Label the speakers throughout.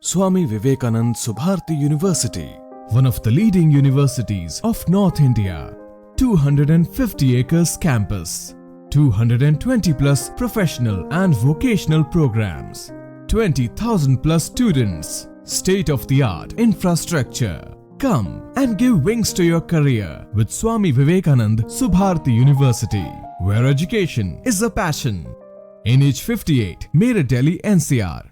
Speaker 1: Swami Vivekanand Subharti University, one of the leading universities of North India. 250 acres campus, 220 plus professional and vocational programs, 20,000 plus students, state-of-the-art infrastructure. Come and give wings to your career with Swami Vivekanand Subharti University, where education is a passion. NH58, Meerut, Delhi, NCR.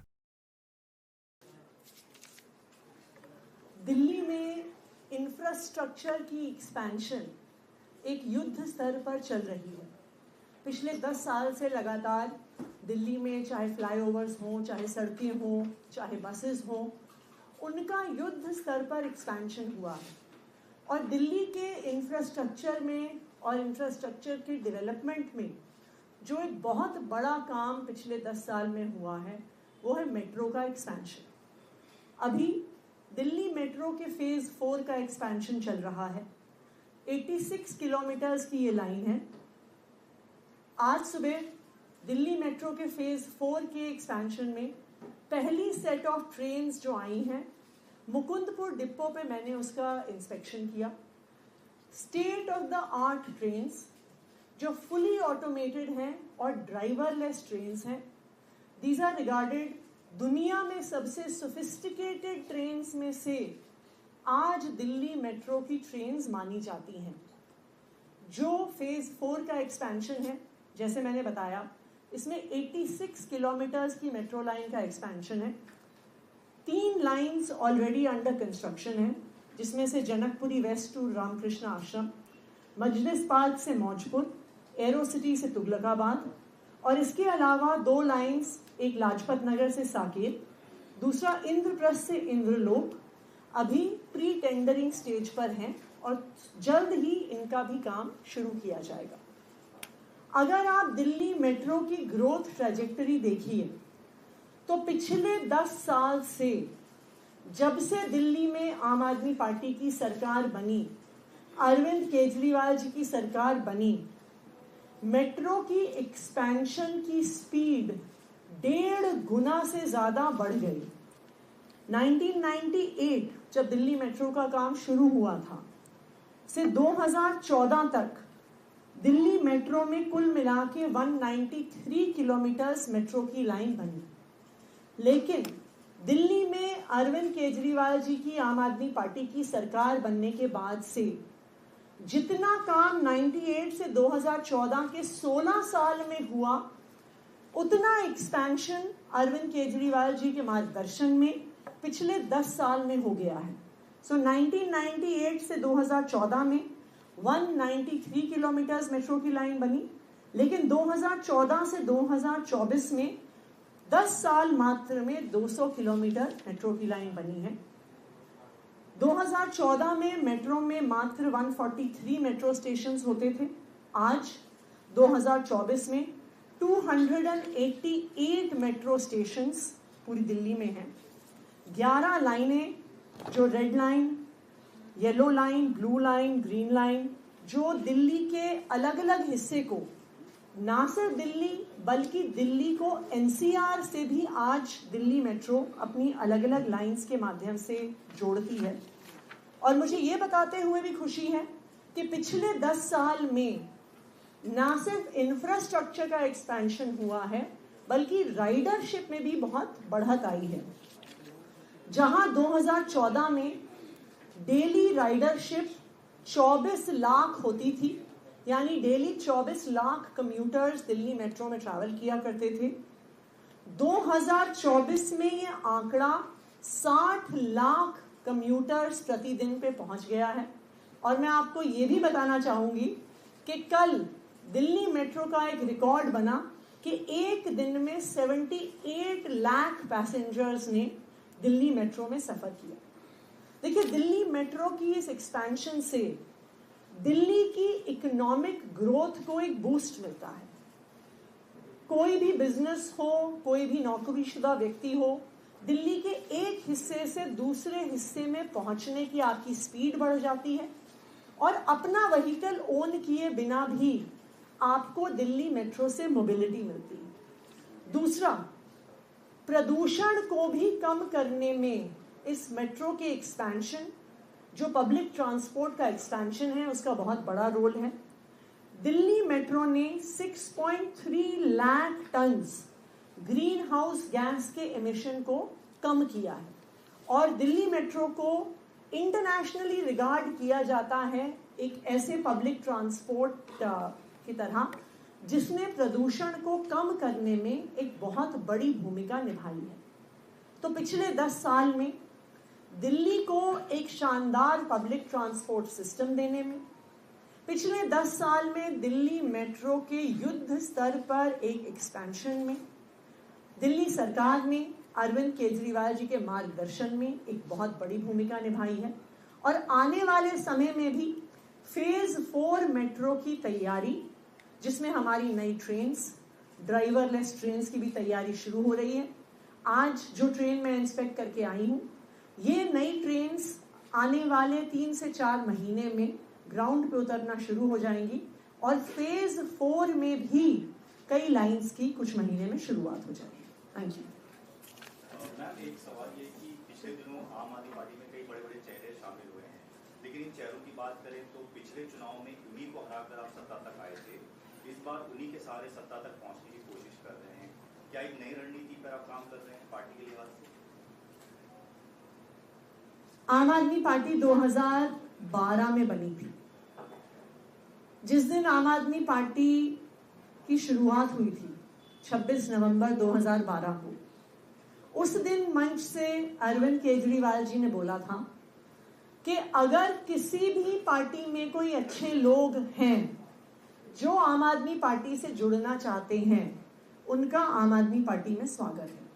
Speaker 2: Delhi में infrastructure की expansion एक युद्ध स्तर पर चल रही है। पिछले 10 साल से लगातार दिल्ली में चाहे फ्लाईओवर्स हों, चाहे सड़कें हों, चाहे बसेस हों, उनका युद्ध स्तर पर एक्सपेंशन हुआ है। और दिल्ली के इंफ्रास्ट्रक्चर में और इंफ्रास्ट्रक्चर के डेवलपमेंट में जो एक बहुत बड़ा काम पिछले 10 साल में हुआ है वो है मेट्रो का एक्सपेंशन। अभी दिल्ली मेट्रो के फेज़ 4 का एक्सपेंशन चल रहा है। 86 किलोमीटर्स की ये लाइन है। आज सुबह दिल्ली मेट्रो के फेज़ 4 के एक्सपेंशन में पहली सेट ऑफ ट्रेन्स जो आई हैं, मुकुंदपुर डिपो पे मैंने उसका इंस्पेक्शन किया। State of the art trains जो फुली ऑटोमेटेड हैं और ड्राइवरलेस ट्रेन्स हैं। दीज आर रिगार्डेड दुनिया में सबसे सोफिस्टिकेटेड ट्रेन्स में से आज दिल्ली मेट्रो की ट्रेन्स मानी जाती हैं। जो फेज़ 4 का एक्सपेंशन है, जैसे मैंने बताया, इसमें 86 किलोमीटर्स की मेट्रो लाइन का एक्सपेंशन है। 3 लाइंस ऑलरेडी अंडर कंस्ट्रक्शन है, जिसमें से जनकपुरी वेस्ट टू रामकृष्ण आश्रम, मजलिस पार्क से मौजपुर, एरो सिटी से तुगलकाबाद, और इसके अलावा 2 लाइंस, एक लाजपत नगर से साकेत, दूसरा इंद्रप्रस्थ से इंद्रलोक, अभी प्री टेंडरिंग स्टेज पर हैं और जल्द ही इनका भी काम शुरू किया जाएगा। अगर आप दिल्ली मेट्रो की ग्रोथ ट्रैजेक्टरी देखिए तो पिछले 10 साल से, जब से दिल्ली में आम आदमी पार्टी की सरकार बनी, अरविंद केजरीवाल जी की सरकार बनी, मेट्रो की एक्सपेंशन की स्पीड 1.5 गुना से ज़्यादा बढ़ गई। 1998 जब दिल्ली मेट्रो का काम शुरू हुआ था से 2014 तक दिल्ली मेट्रो में कुल मिला के 193 किलोमीटर्स मेट्रो की लाइन बनी। लेकिन दिल्ली में अरविंद केजरीवाल जी की आम आदमी पार्टी की सरकार बनने के बाद से जितना काम 98 से 2014 के 16 साल में हुआ, उतना एक्सपेंशन अरविंद केजरीवाल जी के मार्गदर्शन में पिछले 10 साल में हो गया है। 1998 से 2014 में 193 किलोमीटर्स मेट्रो की लाइन बनी, लेकिन 2014 से 2024 में 10 साल मात्र में 200 किलोमीटर मेट्रो की लाइन बनी है। 2014 में मेट्रो में मात्र 143 मेट्रो स्टेशंस होते थे। आज 2024 में 288 मेट्रो स्टेशंस पूरी दिल्ली में हैं। 11 लाइनें, जो red line, yellow line, blue line, green line, जो दिल्ली के अलग अलग हिस्से को, ना सिर्फ दिल्ली बल्कि दिल्ली को एनसीआर से भी आज दिल्ली मेट्रो अपनी अलग अलग लाइंस के माध्यम से जोड़ती है। और मुझे ये बताते हुए भी खुशी है कि पिछले 10 साल में ना सिर्फ इंफ्रास्ट्रक्चर का एक्सपेंशन हुआ है, बल्कि राइडरशिप में भी बहुत बढ़त आई है। जहां 2014 में डेली राइडरशिप 24 लाख होती थी, यानी daily 24 lakh commuters Delhi metro में ट्रैवल किया करते थे, 2024 में ये आंकड़ा 60 लाख कम्यूटर्स प्रतिदिन पे पहुंच गया है। और मैं आपको ये भी बताना चाहूंगी कि कल दिल्ली मेट्रो का एक रिकॉर्ड बना कि एक दिन में 78 लाख पैसेंजर्स ने दिल्ली मेट्रो में सफर किया। देखिए, दिल्ली मेट्रो की इस एक्सपेंशन से दिल्ली की इकोनॉमिक ग्रोथ को एक बूस्ट मिलता है। कोई भी बिजनेस हो, कोई भी नौकरीशुदा व्यक्ति हो, दिल्ली के एक हिस्से से दूसरे हिस्से में पहुंचने की आपकी स्पीड बढ़ जाती है और अपना व्हीकल ओन किए बिना भी आपको दिल्ली मेट्रो से मोबिलिटी मिलती है। दूसरा, प्रदूषण को भी कम करने में इस मेट्रो के एक्सपेंशन, जो पब्लिक ट्रांसपोर्ट का एक्सपेंशन है, उसका बहुत बड़ा रोल है। दिल्ली मेट्रो ने 6.3 lakh tons greenhouse gas के एमिशन को कम किया है और दिल्ली मेट्रो को इंटरनेशनली रिगार्ड किया जाता है एक ऐसे पब्लिक ट्रांसपोर्ट की तरह जिसने प्रदूषण को कम करने में एक बहुत बड़ी भूमिका निभाई है। तो पिछले 10 साल में दिल्ली को एक शानदार पब्लिक ट्रांसपोर्ट सिस्टम देने में, पिछले 10 साल में दिल्ली मेट्रो के युद्ध स्तर पर एक एक्सपेंशन में, दिल्ली सरकार ने अरविंद केजरीवाल जी के मार्गदर्शन में एक बहुत बड़ी भूमिका निभाई है और आने वाले समय में भी फेज 4 मेट्रो की तैयारी, जिसमें हमारी नई ट्रेन्स, ड्राइवरलेस ट्रेन्स की भी तैयारी शुरू हो रही है। आज जो ट्रेन मैं इंस्पेक्ट करके आई हूँ, ये नई ट्रेन्स आने वाले 3 से 4 महीने में ग्राउंड पे उतरना शुरू हो जाएंगी और फेज 4 में भी कई लाइंस की कुछ महीने में शुरुआत हो जाएगी। Thank you.
Speaker 3: मैम, एक सवाल ये कि पिछले दिनों आम आदमी पार्टी में कई बड़े बड़े चेहरे शामिल हुए हैं, लेकिन इन चेहरों की बात करें तो पिछले चुनाव में उन्हीं को हराकर आप सत्ता तक आए थे। इस बार उन्हीं के सहारे सत्ता तक पहुंचने की कोशिश कर रहे हैं। क्या एक नई रणनीति पर आप काम कर रहे हैं पार्टी के लिहाज से?
Speaker 2: आम आदमी पार्टी 2012 में बनी थी। जिस दिन आम आदमी पार्टी की शुरुआत हुई थी 26 नवंबर 2012 को, उस दिन मंच से अरविंद केजरीवाल जी ने बोला था कि अगर किसी भी पार्टी में कोई अच्छे लोग हैं जो आम आदमी पार्टी से जुड़ना चाहते हैं, उनका आम आदमी पार्टी में स्वागत है।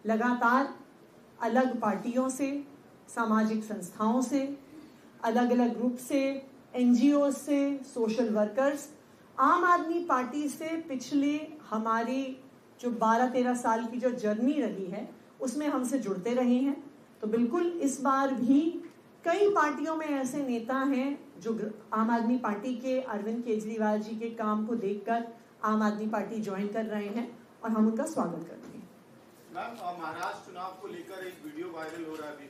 Speaker 2: लगातार अलग पार्टियों से, सामाजिक संस्थाओं से, अलग अलग ग्रुप से, एनजीओ से, सोशल वर्कर्स आम आदमी पार्टी से पिछले हमारी जो 12-13 साल की जो जर्नी रही है उसमें हमसे जुड़ते रहे हैं। तो बिल्कुल इस बार भी कई पार्टियों में ऐसे नेता हैं जो आम आदमी पार्टी के अरविंद केजरीवाल जी के काम को देखकर आम आदमी पार्टी ज्वाइन कर रहे हैं और हम उनका स्वागत करते हैं।
Speaker 4: मैम, महाराष्ट्र चुनाव को लेकर एक वीडियो वायरल हो रहा है अभी